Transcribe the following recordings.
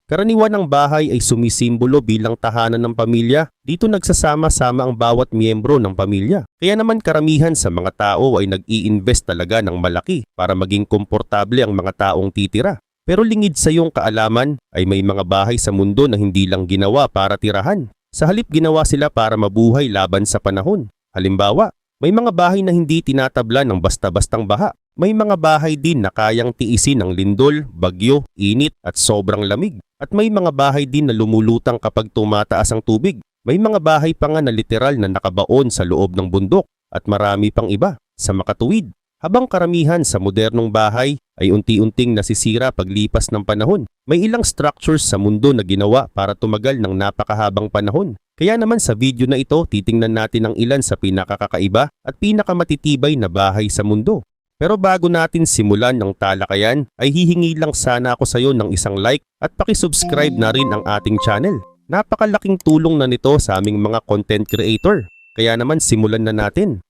Karaniwan ng bahay ay sumisimbolo bilang tahanan ng pamilya. Dito nagsasama-sama ang bawat miyembro ng pamilya. Kaya naman karamihan sa mga tao ay nag-i-invest talaga ng malaki para maging komportable ang mga taong titira. Pero lingid sa iyong kaalaman ay may mga bahay sa mundo na hindi lang ginawa para tirahan. Sa halip ginawa sila para mabuhay laban sa panahon. Halimbawa, may mga bahay na hindi tinatabla ng basta-bastang baha. May mga bahay din na kayang tiisin ng lindol, bagyo, init at sobrang lamig. At may mga bahay din na lumulutang kapag tumataas ang tubig. May mga bahay pa nga na literal na nakabaon sa loob ng bundok at marami pang iba sa makatuwid. Habang karamihan sa modernong bahay ay unti-unting nasisira paglipas ng panahon, may ilang structures sa mundo na ginawa para tumagal ng napakahabang panahon. Kaya naman sa video na ito, titingnan natin ang ilan sa pinakakakaiba at pinakamatitibay na bahay sa mundo. Pero bago natin simulan ng talakayan, ay hihingi lang sana ako sa iyo ng isang like at pakisubscribe na rin ang ating channel. Napakalaking tulong na nito sa aming mga content creator. Kaya naman simulan na natin.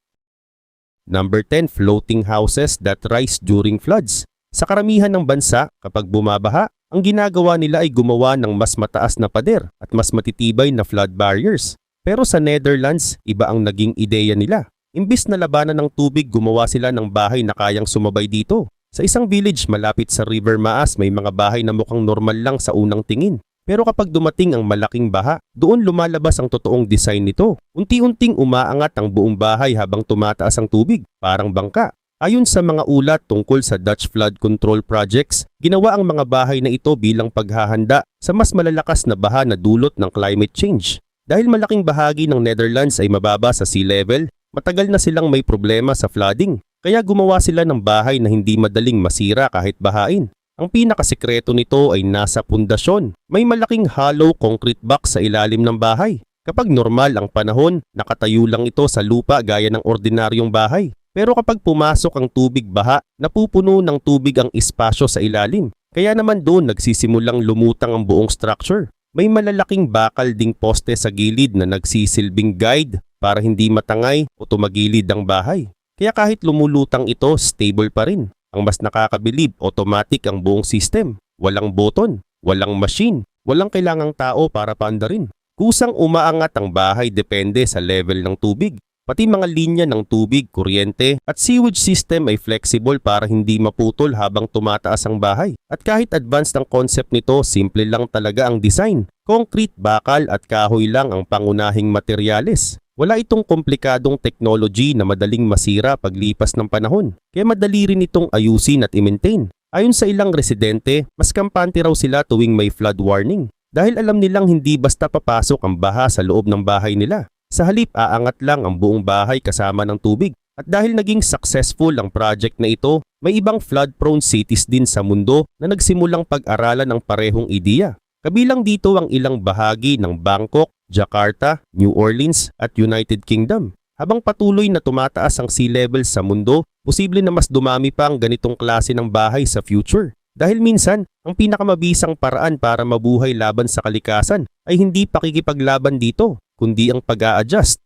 Number 10. Floating houses that rise during floods. Sa karamihan ng bansa, kapag bumabaha, ang ginagawa nila ay gumawa ng mas mataas na pader at mas matitibay na flood barriers. Pero sa Netherlands, iba ang naging ideya nila. Imbis na labanan ng tubig, gumawa sila ng bahay na kayang sumabay dito. Sa isang village malapit sa River Maas, may mga bahay na mukhang normal lang sa unang tingin. Pero kapag dumating ang malaking baha, doon lumalabas ang totoong design nito. Unti-unting umaangat ang buong bahay habang tumataas ang tubig, parang bangka. Ayon sa mga ulat tungkol sa Dutch flood control projects, ginawa ang mga bahay na ito bilang paghahanda sa mas malalakas na baha na dulot ng climate change. Dahil malaking bahagi ng Netherlands ay mababa sa sea level, matagal na silang may problema sa flooding, kaya gumawa sila ng bahay na hindi madaling masira kahit bahain. Ang pinakasekreto nito ay nasa pundasyon. May malaking hollow concrete box sa ilalim ng bahay. Kapag normal ang panahon, nakatayo lang ito sa lupa gaya ng ordinaryong bahay. Pero kapag pumasok ang tubig baha, napupuno ng tubig ang espasyo sa ilalim. Kaya naman doon nagsisimulang lumutang ang buong structure. May malalaking bakal ding poste sa gilid na nagsisilbing guide para hindi matangay o tumagilid ang bahay. Kaya kahit lumulutang ito, stable pa rin. Ang mas nakakabilib, automatic ang buong system. Walang button, walang machine, walang kailangang tao para paandarin. Kusang umaangat ang bahay depende sa level ng tubig. Pati mga linya ng tubig, kuryente at sewage system ay flexible para hindi maputol habang tumataas ang bahay. At kahit advanced ang concept nito, simple lang talaga ang design. Concrete, bakal at kahoy lang ang pangunahing materyales. Wala itong komplikadong technology na madaling masira paglipas ng panahon. Kaya madali rin itong ayusin at i-maintain. Ayon sa ilang residente, mas kampante raw sila tuwing may flood warning. Dahil alam nilang hindi basta papasok ang baha sa loob ng bahay nila. Sa halip, aangat lang ang buong bahay kasama ng tubig. At dahil naging successful ang project na ito, may ibang flood-prone cities din sa mundo na nagsimulang pag-aralan ng parehong ideya. Kabilang dito ang ilang bahagi ng Bangkok, Jakarta, New Orleans at United Kingdom. Habang patuloy na tumataas ang sea level sa mundo, posible na mas dumami pa ang ganitong klase ng bahay sa future. Dahil minsan, ang pinakamabisang paraan para mabuhay laban sa kalikasan ay hindi pakikipaglaban dito, kundi ang pag-a-adjust.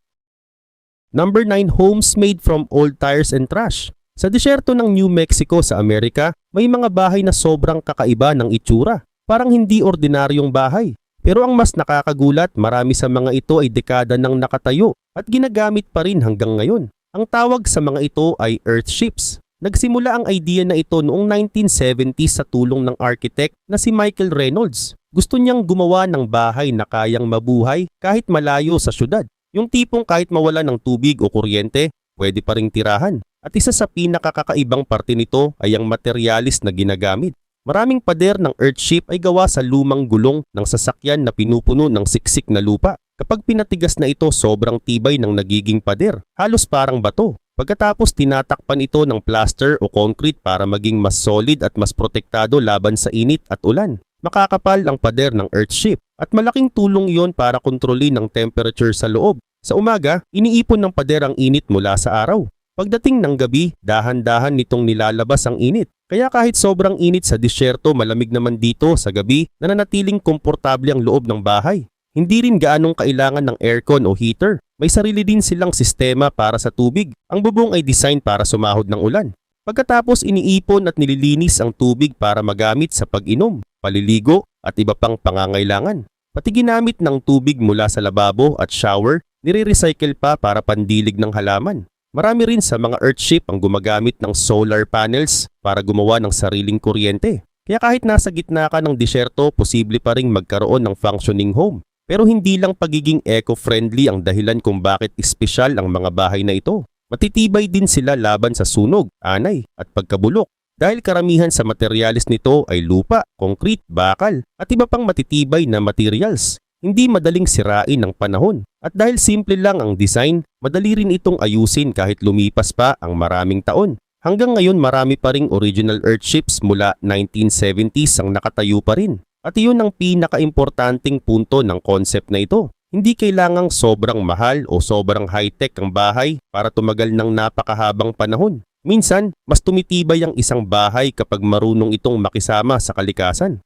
Number 9. Homes made from old tires and trash. Sa disyerto ng New Mexico sa Amerika, may mga bahay na sobrang kakaiba ng itsura. Parang hindi ordinaryong bahay. Pero ang mas nakakagulat, marami sa mga ito ay dekada nang nakatayo at ginagamit pa rin hanggang ngayon. Ang tawag sa mga ito ay earthships. Nagsimula ang idea na ito noong 1970s sa tulong ng architect na si Michael Reynolds. Gusto niyang gumawa ng bahay na kayang mabuhay kahit malayo sa syudad. Yung tipong kahit mawala ng tubig o kuryente, pwede pa ring tirahan. At isa sa pinakakakaibang parte nito ay ang materialis na ginagamit. Maraming pader ng earthship ay gawa sa lumang gulong ng sasakyan na pinupuno ng siksik na lupa. Kapag pinatigas na ito, sobrang tibay ng nagiging pader, halos parang bato. Pagkatapos tinatakpan ito ng plaster o concrete para maging mas solid at mas protektado laban sa init at ulan. Makakapal ang pader ng earthship at malaking tulong iyon para kontrolin ang temperature sa loob. Sa umaga, iniipon ng pader ang init mula sa araw. Pagdating ng gabi, dahan-dahan nitong nilalabas ang init. Kaya kahit sobrang init sa disyerto, malamig naman dito sa gabi, nananatiling komportable ang loob ng bahay. Hindi rin gaanong kailangan ng aircon o heater. May sarili din silang sistema para sa tubig. Ang bubong ay design para sumahod ng ulan. Pagkatapos iniipon at nililinis ang tubig para magamit sa pag-inom, paliligo at iba pang pangangailangan. Pati ginamit ng tubig mula sa lababo at shower, nire-recycle pa para pandilig ng halaman. Marami rin sa mga earthship ang gumagamit ng solar panels para gumawa ng sariling kuryente. Kaya kahit nasa gitna ka ng disyerto, posible pa ring magkaroon ng functioning home. Pero hindi lang pagiging eco-friendly ang dahilan kung bakit espesyal ang mga bahay na ito. Matitibay din sila laban sa sunog, anay at pagkabulok. Dahil karamihan sa materyales nito ay lupa, concrete, bakal at iba pang matitibay na materials. Hindi madaling sirain ng panahon. At dahil simple lang ang design, madali rin itong ayusin kahit lumipas pa ang maraming taon. Hanggang ngayon marami pa ring original earthships mula 1970s ang nakatayo pa rin. At iyon ang pinaka-importanting punto ng concept na ito. Hindi kailangang sobrang mahal o sobrang high-tech ang bahay para tumagal ng napakahabang panahon. Minsan, mas tumitibay ang isang bahay kapag marunong itong makisama sa kalikasan.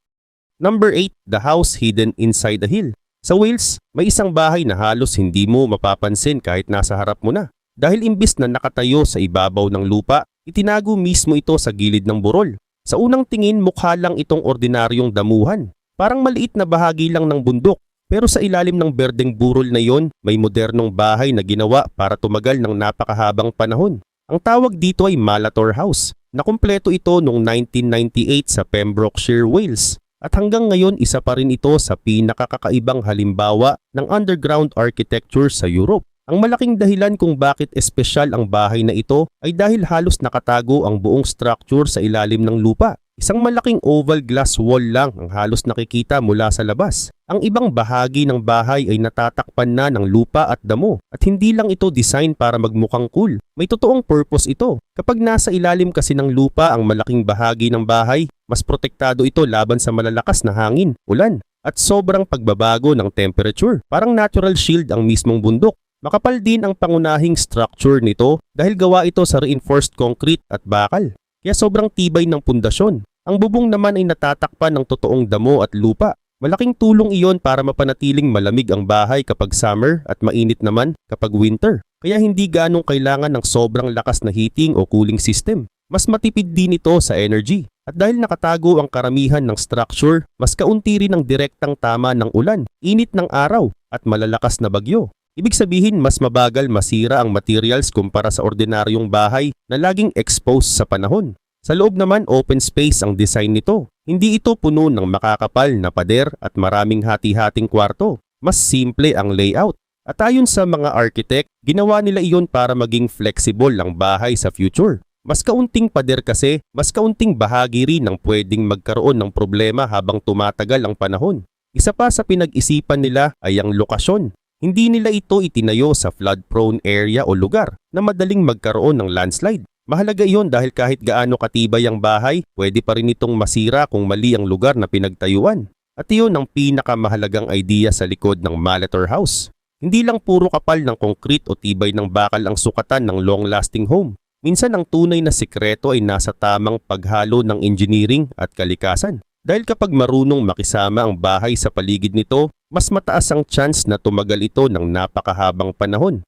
Number 8. The house hidden inside a hill. Sa Wales, may isang bahay na halos hindi mo mapapansin kahit nasa harap mo na. Dahil imbis na nakatayo sa ibabaw ng lupa, itinago mismo ito sa gilid ng burol. Sa unang tingin, mukha lang itong ordinaryong damuhan. Parang maliit na bahagi lang ng bundok. Pero sa ilalim ng berdeng burol na yon, may modernong bahay na ginawa para tumagal ng napakahabang panahon. Ang tawag dito ay Malator House. Nakumpleto ito noong 1998 sa Pembrokeshire, Wales. At hanggang ngayon isa pa rin ito sa pinakakakaibang halimbawa ng underground architecture sa Europe. Ang malaking dahilan kung bakit espesyal ang bahay na ito ay dahil halos nakatago ang buong structure sa ilalim ng lupa. Isang malaking oval glass wall lang ang halos nakikita mula sa labas. Ang ibang bahagi ng bahay ay natatakpan na ng lupa at damo at hindi lang ito design para magmukhang cool. May totoong purpose ito. Kapag nasa ilalim kasi ng lupa ang malaking bahagi ng bahay, mas protektado ito laban sa malalakas na hangin, ulan at sobrang pagbabago ng temperature. Parang natural shield ang mismong bundok. Makapal din ang pangunahing structure nito dahil gawa ito sa reinforced concrete at bakal. Kaya sobrang tibay ng pundasyon. Ang bubong naman ay natatakpan ng totoong damo at lupa. Malaking tulong iyon para mapanatiling malamig ang bahay kapag summer at mainit naman kapag winter. Kaya hindi ganong kailangan ng sobrang lakas na heating o cooling system. Mas matipid din ito sa energy. At dahil nakatago ang karamihan ng structure, mas kaunti rin ang direktang tama ng ulan, init ng araw at malalakas na bagyo. Ibig sabihin mas mabagal masira ang materials kumpara sa ordinaryong bahay na laging exposed sa panahon. Sa loob naman open space ang design nito. Hindi ito puno ng makakapal na pader at maraming hati-hating kwarto. Mas simple ang layout. At ayon sa mga architect, ginawa nila iyon para maging flexible ang bahay sa future. Mas kaunting pader kasi, mas kaunting bahagi rin ang pwedeng magkaroon ng problema habang tumatagal ang panahon. Isa pa sa pinag-isipan nila ay ang lokasyon. Hindi nila ito itinayo sa flood-prone area o lugar na madaling magkaroon ng landslide. Mahalaga iyon dahil kahit gaano katibay ang bahay, pwede pa rin itong masira kung mali ang lugar na pinagtayuan. At iyon ang pinakamahalagang idea sa likod ng Malator House. Hindi lang puro kapal ng concrete o tibay ng bakal ang sukatan ng long-lasting home. Minsan ang tunay na sikreto ay nasa tamang paghalo ng engineering at kalikasan. Dahil kapag marunong makisama ang bahay sa paligid nito, mas mataas ang chance na tumagal ito ng napakahabang panahon.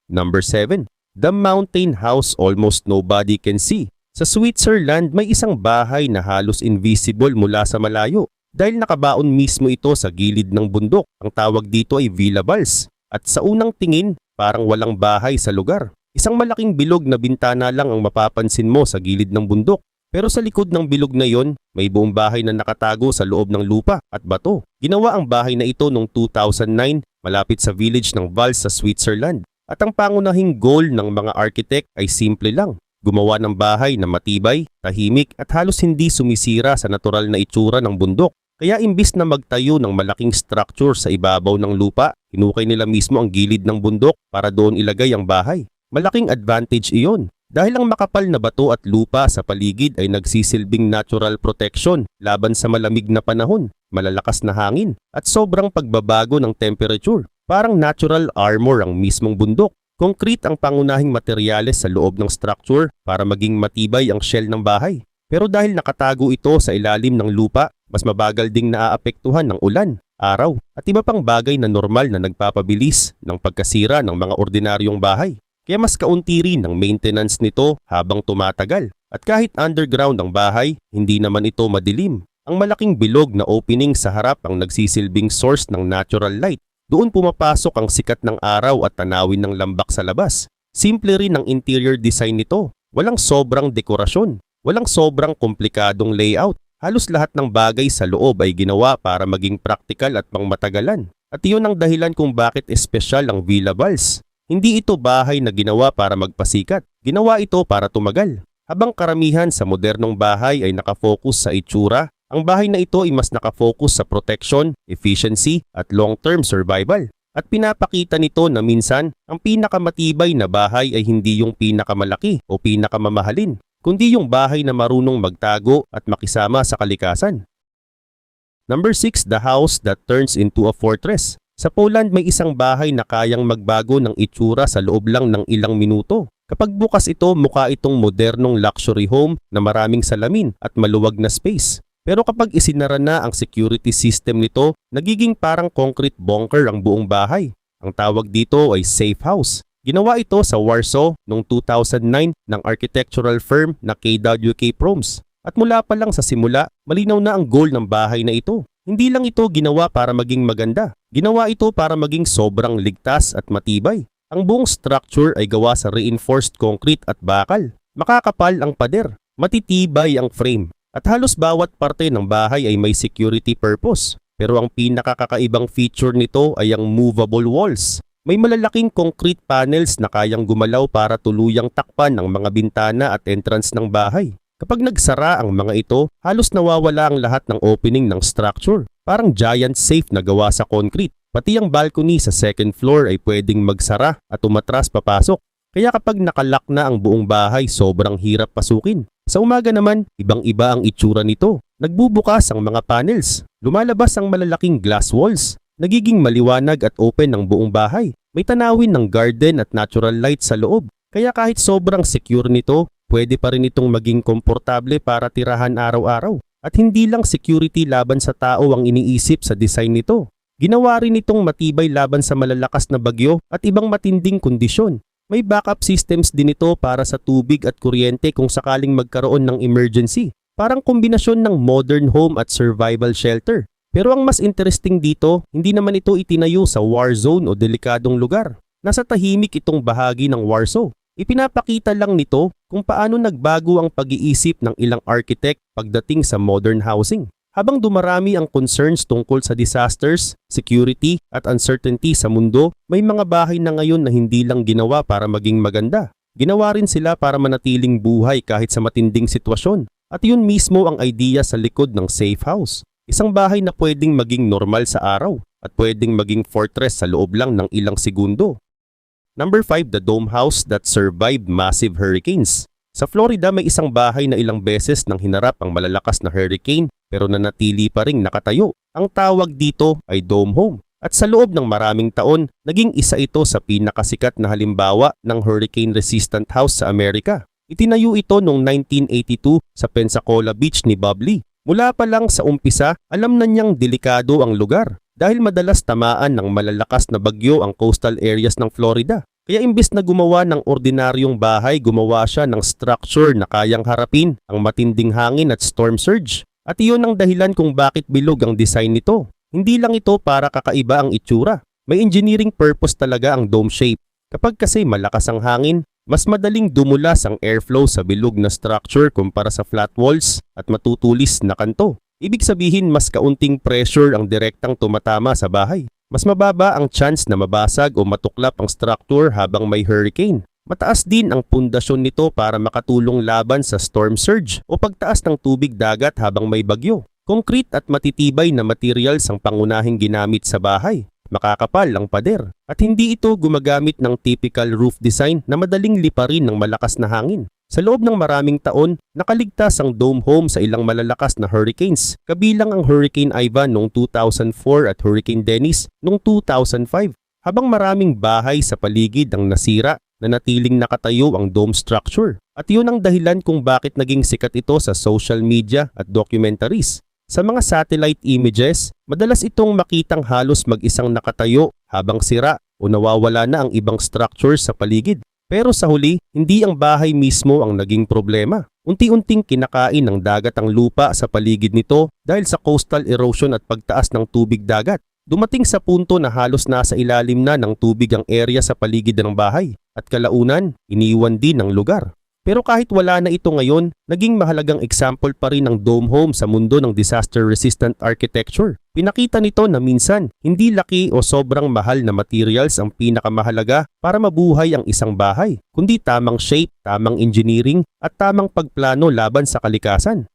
Number 7. The Mountain House Almost Nobody Can See. Sa Switzerland, may isang bahay na halos invisible mula sa malayo. Dahil nakabaon mismo ito sa gilid ng bundok. Ang tawag dito ay Villa Vals. At sa unang tingin, parang walang bahay sa lugar. Isang malaking bilog na bintana lang ang mapapansin mo sa gilid ng bundok. Pero sa likod ng bilog na yon, may buong bahay na nakatago sa loob ng lupa at bato. Ginawa ang bahay na ito noong 2009 malapit sa village ng Vals sa Switzerland. At ang pangunahing goal ng mga architect ay simple lang. Gumawa ng bahay na matibay, tahimik at halos hindi sumisira sa natural na itsura ng bundok. Kaya imbis na magtayo ng malaking structure sa ibabaw ng lupa, hinukay nila mismo ang gilid ng bundok para doon ilagay ang bahay. Malaking advantage iyon. Dahil ang makapal na bato at lupa sa paligid ay nagsisilbing natural protection laban sa malamig na panahon, malalakas na hangin at sobrang pagbabago ng temperature. Parang natural armor ang mismong bundok. Concrete ang pangunahing materyales sa loob ng structure para maging matibay ang shell ng bahay. Pero dahil nakatago ito sa ilalim ng lupa, mas mabagal ding naaapektuhan ng ulan, araw at iba pang bagay na normal na nagpapabilis ng pagkasira ng mga ordinaryong bahay. Kaya mas kaunti rin ang maintenance nito habang tumatagal. At kahit underground ang bahay, hindi naman ito madilim. Ang malaking bilog na opening sa harap ang nagsisilbing source ng natural light. Doon pumapasok ang sikat ng araw at tanawin ng lambak sa labas. Simple rin ang interior design nito. Walang sobrang dekorasyon. Walang sobrang komplikadong layout. Halos lahat ng bagay sa loob ay ginawa para maging praktikal at pangmatagalan. At iyon ang dahilan kung bakit espesyal ang Villa Vals. Hindi ito bahay na ginawa para magpasikat. Ginawa ito para tumagal. Habang karamihan sa modernong bahay ay nakafocus sa itsura, ang bahay na ito ay mas nakafocus sa protection, efficiency at long-term survival. At pinapakita nito na minsan, ang pinakamatibay na bahay ay hindi yung pinakamalaki o pinakamamahalin, kundi yung bahay na marunong magtago at makisama sa kalikasan. Number 6, the house that turns into a fortress. Sa Poland may isang bahay na kayang magbago ng itsura sa loob lang ng ilang minuto. Kapag bukas ito, mukha itong modernong luxury home na maraming salamin at maluwag na space. Pero kapag isinara na ang security system nito, nagiging parang concrete bunker ang buong bahay. Ang tawag dito ay safe house. Ginawa ito sa Warsaw noong 2009 ng architectural firm na KWK Proms. At mula pa lang sa simula, malinaw na ang goal ng bahay na ito. Hindi lang ito ginawa para maging maganda. Ginawa ito para maging sobrang ligtas at matibay. Ang buong structure ay gawa sa reinforced concrete at bakal. Makakapal ang pader, matitibay ang frame. At halos bawat parte ng bahay ay may security purpose. Pero ang pinakakakaibang feature nito ay ang movable walls. May malalaking concrete panels na kayang gumalaw para tuluyang takpan ang mga bintana at entrance ng bahay. Kapag nagsara ang mga ito, halos nawawala ang lahat ng opening ng structure. Parang giant safe na gawa sa concrete. Pati ang balcony sa second floor ay pwedeng magsara at umatras papasok. Kaya kapag nakalock na ang buong bahay, sobrang hirap pasukin. Sa umaga naman, ibang-iba ang itsura nito. Nagbubukas ang mga panels. Lumalabas ang malalaking glass walls. Nagiging maliwanag at open ang buong bahay. May tanawin ng garden at natural light sa loob. Kaya kahit sobrang secure nito, pwede pa rin itong maging komportable para tirahan araw-araw. At hindi lang security laban sa tao ang iniisip sa design nito. Ginawa rin itong matibay laban sa malalakas na bagyo at ibang matinding kondisyon. May backup systems din ito para sa tubig at kuryente kung sakaling magkaroon ng emergency. Parang kombinasyon ng modern home at survival shelter. Pero ang mas interesting dito, hindi naman ito itinayo sa war zone o delikadong lugar. Nasa tahimik itong bahagi ng Warsaw. Ipinapakita lang nito kung paano nagbago ang pag-iisip ng ilang architect pagdating sa modern housing. Habang dumarami ang concerns tungkol sa disasters, security at uncertainty sa mundo, may mga bahay na ngayon na hindi lang ginawa para maging maganda. Ginawa rin sila para manatiling buhay kahit sa matinding sitwasyon. At yun mismo ang idea sa likod ng safe house. Isang bahay na pwedeng maging normal sa araw at pwedeng maging fortress sa loob lang ng ilang segundo. Number 5, the dome house that survived massive hurricanes. Sa Florida may isang bahay na ilang beses nang hinarap ang malalakas na hurricane pero nanatili pa ring nakatayo. Ang tawag dito ay dome home. At sa loob ng maraming taon, naging isa ito sa pinakasikat na halimbawa ng hurricane-resistant house sa Amerika. Itinayo ito noong 1982 sa Pensacola Beach ni Bob Lee. Mula pa lang sa umpisa, alam na niyang delikado ang lugar dahil madalas tamaan ng malalakas na bagyo ang coastal areas ng Florida. Kaya imbes na gumawa ng ordinaryong bahay, gumawa siya ng structure na kayang harapin ang matinding hangin at storm surge. At iyon ang dahilan kung bakit bilog ang design nito. Hindi lang ito para kakaiba ang itsura. May engineering purpose talaga ang dome shape. Kapag kasi malakas ang hangin, mas madaling dumulas ang airflow sa bilog na structure kumpara sa flat walls at matutulis na kanto. Ibig sabihin mas kaunting pressure ang direktang tumatama sa bahay. Mas mababa ang chance na mabasag o matuklap ang structure habang may hurricane. Mataas din ang pundasyon nito para makatulong laban sa storm surge o pagtaas ng tubig dagat habang may bagyo. Concrete at matitibay na materials ang pangunahing ginamit sa bahay. Makakapal ang pader at hindi ito gumagamit ng typical roof design na madaling liparin ng malakas na hangin. Sa loob ng maraming taon, nakaligtas ang dome home sa ilang malalakas na hurricanes, kabilang ang Hurricane Ivan noong 2004 at Hurricane Dennis noong 2005. Habang maraming bahay sa paligid ang nasira, nanatiling nakatayo ang dome structure. At yun ang dahilan kung bakit naging sikat ito sa social media at documentaries. Sa mga satellite images, madalas itong makitang halos mag-isang nakatayo habang sira o nawawala na ang ibang structures sa paligid. Pero sa huli, hindi ang bahay mismo ang naging problema. Unti-unting kinakain ng dagat ang lupa sa paligid nito dahil sa coastal erosion at pagtaas ng tubig dagat. Dumating sa punto na halos nasa ilalim na ng tubig ang area sa paligid ng bahay at kalaunan, iniwan din ang lugar. Pero kahit wala na ito ngayon, naging mahalagang example pa rin ang dome home sa mundo ng disaster-resistant architecture. Pinakita nito na minsan, hindi laki o sobrang mahal na materials ang pinakamahalaga para mabuhay ang isang bahay, kundi tamang shape, tamang engineering, at tamang pagplano laban sa kalikasan.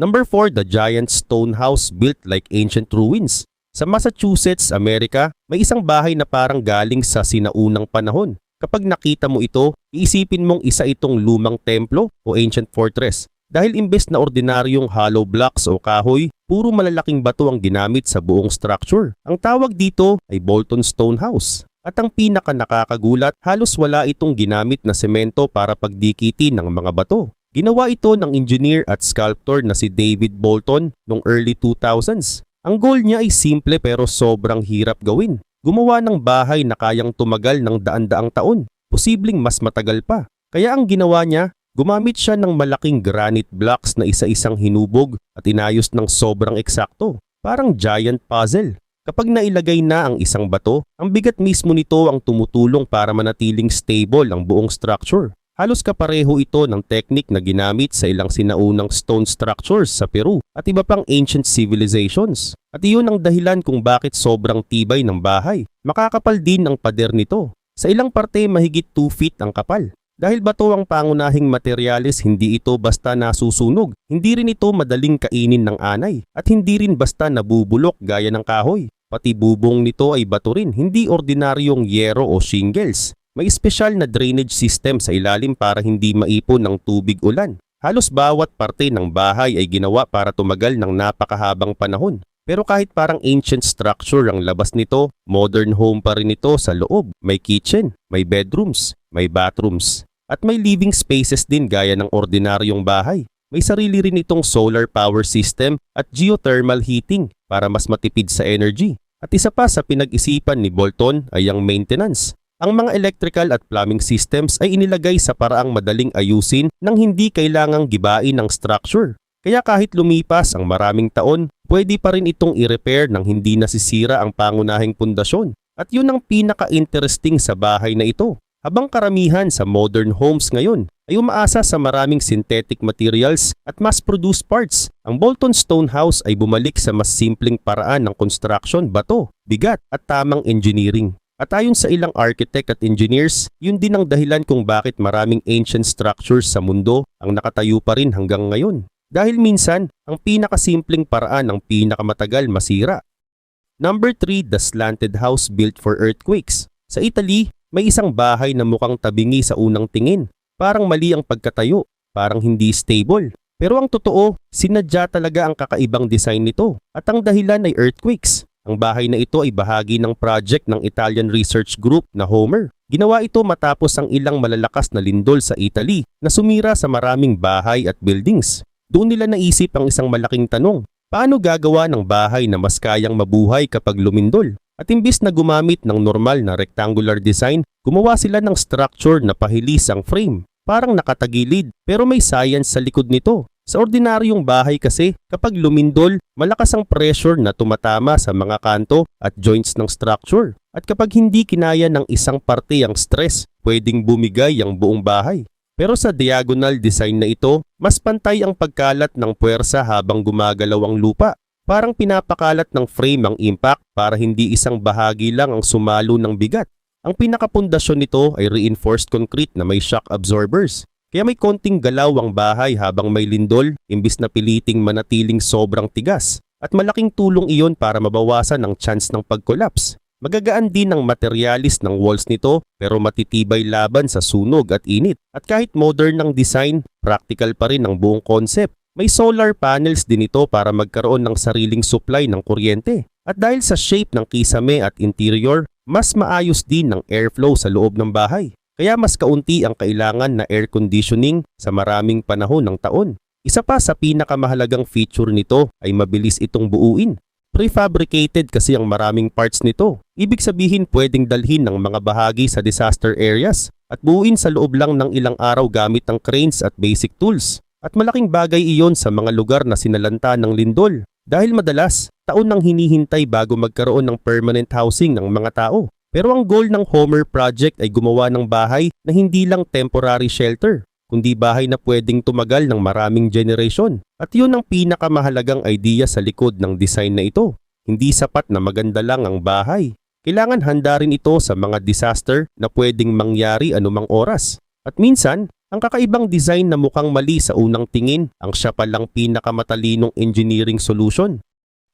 Number 4, the giant stone house built like ancient ruins. Sa Massachusetts, Amerika, may isang bahay na parang galing sa sinaunang panahon. Kapag nakita mo ito, iisipin mong isa itong lumang templo o ancient fortress. Dahil imbes na ordinaryong hollow blocks o kahoy, puro malalaking bato ang ginamit sa buong structure. Ang tawag dito ay Bolton Stone House. At ang pinaka nakakagulat, halos wala itong ginamit na semento para pagdikitin ng mga bato. Ginawa ito ng engineer at sculptor na si David Bolton noong early 2000s. Ang goal niya ay simple pero sobrang hirap gawin. Gumawa ng bahay na kayang tumagal ng daan-daang taon, posibleng mas matagal pa. Kaya ang ginawa niya, gumamit siya ng malaking granite blocks na isa-isang hinubog at inayos ng sobrang eksakto, parang giant puzzle. Kapag nailagay na ang isang bato, ang bigat mismo nito ang tumutulong para manatiling stable ang buong structure. Halos kapareho ito ng technique na ginamit sa ilang sinaunang stone structures sa Peru at iba pang ancient civilizations. At iyon ang dahilan kung bakit sobrang tibay ng bahay. Makakapal din ang pader nito. Sa ilang parte mahigit 2 feet ang kapal. Dahil bato ang pangunahing materyales, hindi ito basta nasusunog. Hindi rin ito madaling kainin ng anay. At hindi rin basta nabubulok gaya ng kahoy. Pati bubong nito ay bato rin, hindi ordinaryong yero o shingles. May espesyal na drainage system sa ilalim para hindi maipon ng tubig ulan. Halos bawat parte ng bahay ay ginawa para tumagal ng napakahabang panahon. Pero kahit parang ancient structure ang labas nito, modern home pa rin ito sa loob. May kitchen, may bedrooms, may bathrooms, at may living spaces din gaya ng ordinaryong bahay. May sarili rin itong solar power system at geothermal heating para mas matipid sa energy. At isa pa sa pinag-isipan ni Bolton ay ang maintenance. Ang mga electrical at plumbing systems ay inilagay sa paraang madaling ayusin nang hindi kailangang gibain ng structure. Kaya kahit lumipas ang maraming taon, pwede pa rin itong i-repair nang hindi nasisira ang pangunahing pundasyon. At yun ang pinaka-interesting sa bahay na ito. Habang karamihan sa modern homes ngayon ay umaasa sa maraming synthetic materials at mass-produced parts, ang Bolton Stone House ay bumalik sa mas simpleng paraan ng construction, bato, bigat at tamang engineering. At ayon sa ilang architect at engineers, yun din ang dahilan kung bakit maraming ancient structures sa mundo ang nakatayo pa rin hanggang ngayon. Dahil minsan, ang pinakasimpleng paraan ang pinakamatagal masira. Number 3, the slanted house built for earthquakes. Sa Italy, may isang bahay na mukhang tabingi sa unang tingin. Parang mali ang pagkatayo, parang hindi stable. Pero ang totoo, sinadya talaga ang kakaibang design nito at ang dahilan ay earthquakes. Ang bahay na ito ay bahagi ng project ng Italian research group na Homer. Ginawa ito matapos ang ilang malalakas na lindol sa Italy na sumira sa maraming bahay at buildings. Doon nila naisip ang isang malaking tanong, paano gagawa ng bahay na mas kayang mabuhay kapag lumindol? At imbis na gumamit ng normal na rectangular design, gumawa sila ng structure na pahilis ang frame. Parang nakatagilid pero may science sa likod nito. Sa ordinaryong bahay kasi, kapag lumindol, malakas ang pressure na tumatama sa mga kanto at joints ng structure. At kapag hindi kinaya ng isang parte ang stress, pwedeng bumigay ang buong bahay. Pero sa diagonal design na ito, mas pantay ang pagkalat ng puwersa habang gumagalaw ang lupa. Parang pinapakalat ng frame ang impact para hindi isang bahagi lang ang sumalo ng bigat. Ang pinakapundasyon nito ay reinforced concrete na may shock absorbers. Kaya may konting galaw ang bahay habang may lindol imbis na piliting manatiling sobrang tigas. At malaking tulong iyon para mabawasan ang chance ng pag-collapse. Magagaan din ang materialis ng walls nito pero matitibay laban sa sunog at init. At kahit modern ang design, practical pa rin ang buong concept. May solar panels din ito para magkaroon ng sariling supply ng kuryente. At dahil sa shape ng kisame at interior, mas maayos din ang airflow sa loob ng bahay. Kaya mas kaunti ang kailangan na air conditioning sa maraming panahon ng taon. Isa pa sa pinakamahalagang feature nito ay mabilis itong buuin. Prefabricated kasi ang maraming parts nito. Ibig sabihin pwedeng dalhin ng mga bahagi sa disaster areas at buuin sa loob lang ng ilang araw gamit ang cranes at basic tools. At malaking bagay iyon sa mga lugar na sinalanta ng lindol dahil madalas taon nang hinihintay bago magkaroon ng permanent housing ng mga tao. Pero ang goal ng Homer Project ay gumawa ng bahay na hindi lang temporary shelter, kundi bahay na pwedeng tumagal ng maraming generation. At yun ang pinakamahalagang idea sa likod ng design na ito. Hindi sapat na maganda lang ang bahay. Kailangan handa rin ito sa mga disaster na pwedeng mangyari anumang oras. At minsan, ang kakaibang design na mukhang mali sa unang tingin ang siya palang pinakamatalinong engineering solution.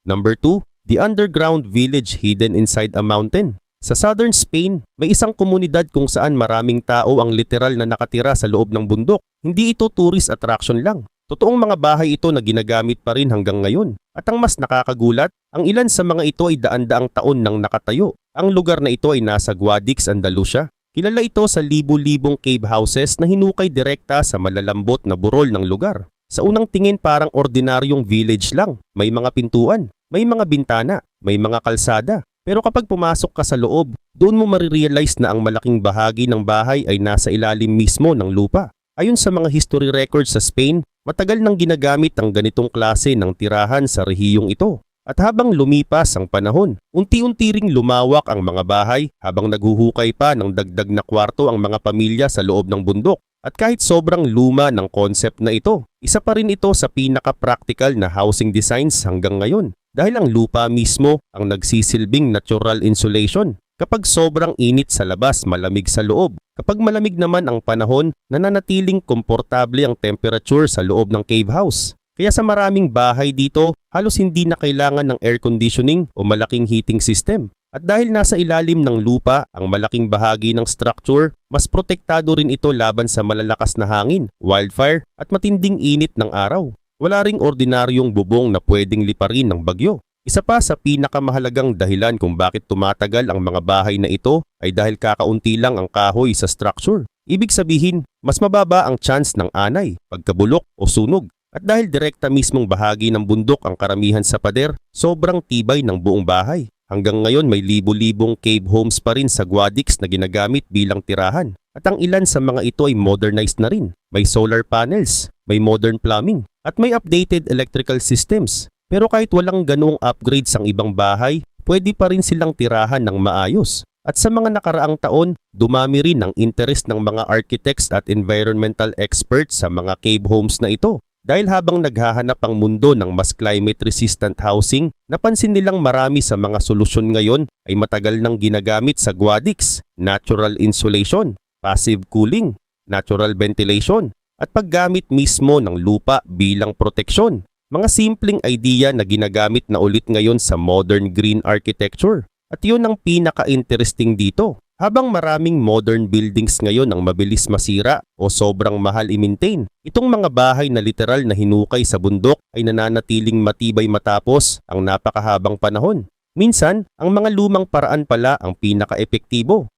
Number 2, the underground village hidden inside a mountain. Sa southern Spain, may isang komunidad kung saan maraming tao ang literal na nakatira sa loob ng bundok. Hindi ito tourist attraction lang. Totoong mga bahay ito na ginagamit pa rin hanggang ngayon. At ang mas nakakagulat, ang ilan sa mga ito ay daan-daang taon nang nakatayo. Ang lugar na ito ay nasa Guadix, Andalusia. Kilala ito sa libu-libong cave houses na hinukay direkta sa malalambot na burol ng lugar. Sa unang tingin parang ordinaryong village lang. May mga pintuan, may mga bintana, may mga kalsada. Pero kapag pumasok ka sa loob, doon mo marirealize na ang malaking bahagi ng bahay ay nasa ilalim mismo ng lupa. Ayon sa mga history records sa Spain, matagal nang ginagamit ang ganitong klase ng tirahan sa rehiyong ito. At habang lumipas ang panahon, unti-unti ring lumawak ang mga bahay habang naghuhukay pa ng dagdag na kwarto ang mga pamilya sa loob ng bundok. At kahit sobrang luma ng concept na ito, isa pa rin ito sa pinaka-practical na housing designs hanggang ngayon. Dahil ang lupa mismo ang nagsisilbing natural insulation. Kapag sobrang init sa labas, malamig sa loob. Kapag malamig naman ang panahon, nananatiling komportable ang temperature sa loob ng cave house. Kaya sa maraming bahay dito, halos hindi na kailangan ng air conditioning o malaking heating system. At dahil nasa ilalim ng lupa ang malaking bahagi ng structure, mas protektado rin ito laban sa malalakas na hangin, wildfire at matinding init ng araw. Wala ring ordinaryong bubong na pwedeng liparin ng bagyo. Isa pa sa pinakamahalagang dahilan kung bakit tumatagal ang mga bahay na ito ay dahil kakaunti lang ang kahoy sa structure. Ibig sabihin, mas mababa ang chance ng anay, pagkabulok o sunog. At dahil direkta mismong bahagi ng bundok ang karamihan sa pader, sobrang tibay ng buong bahay. Hanggang ngayon may libu-libong cave homes pa rin sa Guadix na ginagamit bilang tirahan. At ang ilan sa mga ito ay modernized na rin. May solar panels, may modern plumbing, at may updated electrical systems. Pero kahit walang ganoong upgrades ang ibang bahay, pwede pa rin silang tirahan ng maayos. At sa mga nakaraang taon, dumami rin ang interest ng mga architects at environmental experts sa mga cave homes na ito. Dahil habang naghahanap ang mundo ng mas climate-resistant housing, napansin nilang marami sa mga solusyon ngayon ay matagal nang ginagamit sa Guadix, natural insulation, passive cooling, natural ventilation, at paggamit mismo ng lupa bilang proteksyon. Mga simpleng idea na ginagamit na ulit ngayon sa modern green architecture. At yun ang pinaka-interesting dito. Habang maraming modern buildings ngayon ang mabilis masira o sobrang mahal i-maintain, itong mga bahay na literal na hinukay sa bundok ay nananatiling matibay matapos ang napakahabang panahon. Minsan, ang mga lumang paraan pala ang pinaka-epektibo.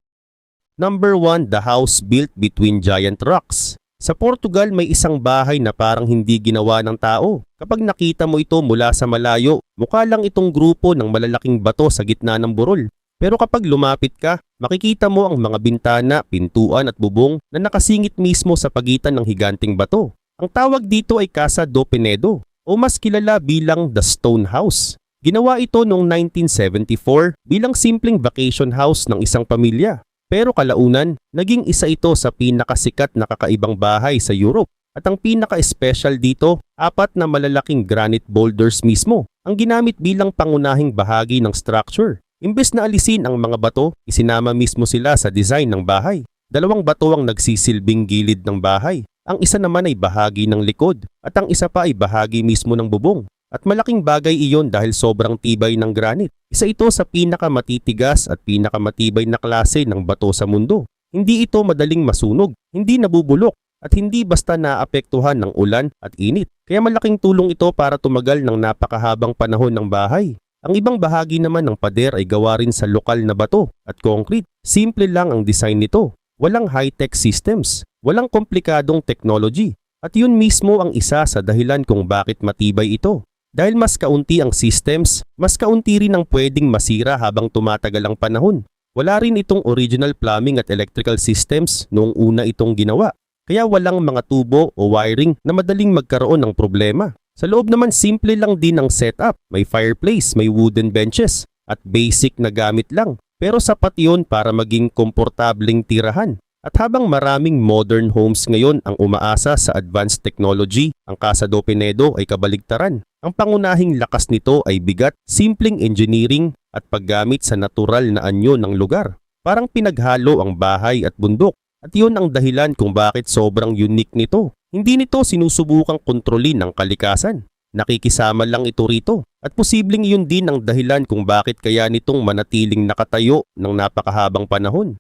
Number 1, the house built between giant rocks. Sa Portugal may isang bahay na parang hindi ginawa ng tao. Kapag nakita mo ito mula sa malayo, mukha lang itong grupo ng malalaking bato sa gitna ng burol. Pero kapag lumapit ka, makikita mo ang mga bintana, pintuan at bubong na nakasingit mismo sa pagitan ng higanting bato. Ang tawag dito ay Casa do Penedo o mas kilala bilang The Stone House. Ginawa ito noong 1974 bilang simpleng vacation house ng isang pamilya. Pero kalaunan, naging isa ito sa pinakasikat na kakaibang bahay sa Europe. At ang pinaka-special dito, 4 na malalaking granite boulders mismo ang ginamit bilang pangunahing bahagi ng structure. Imbes na alisin ang mga bato, isinama mismo sila sa design ng bahay. 2 bato ang nagsisilbing gilid ng bahay. Ang isa naman ay bahagi ng likod at ang isa pa ay bahagi mismo ng bubong. At malaking bagay iyon dahil sobrang tibay ng granite. Isa ito sa pinakamatitigas at pinakamatibay na klase ng bato sa mundo. Hindi ito madaling masunog, hindi nabubulok, at hindi basta naapektuhan ng ulan at init. Kaya malaking tulong ito para tumagal ng napakahabang panahon ng bahay. Ang ibang bahagi naman ng pader ay gawa rin sa lokal na bato at concrete. Simple lang ang design nito. Walang high-tech systems, walang komplikadong technology. At yun mismo ang isa sa dahilan kung bakit matibay ito. Dahil mas kaunti ang systems, mas kaunti rin ang pwedeng masira habang tumatagal ang panahon. Wala rin itong original plumbing at electrical systems noong una itong ginawa. kaya walang mga tubo o wiring na madaling magkaroon ng problema. Sa loob naman simple lang din ang setup, may fireplace, may wooden benches at basic na gamit lang. Pero sapat yun para maging komportableng tirahan. At habang maraming modern homes ngayon ang umaasa sa advanced technology, ang Casa do Penedo ay kabaligtaran. Ang pangunahing lakas nito ay bigat, simpleng engineering at paggamit sa natural na anyo ng lugar. Parang pinaghalo ang bahay at bundok. At yun ang dahilan kung bakit sobrang unique nito. Hindi nito sinusubukang kontrolin ng kalikasan. Nakikisama lang ito rito. At posibleng yun din ang dahilan kung bakit kaya nitong manatiling nakatayo ng napakahabang panahon.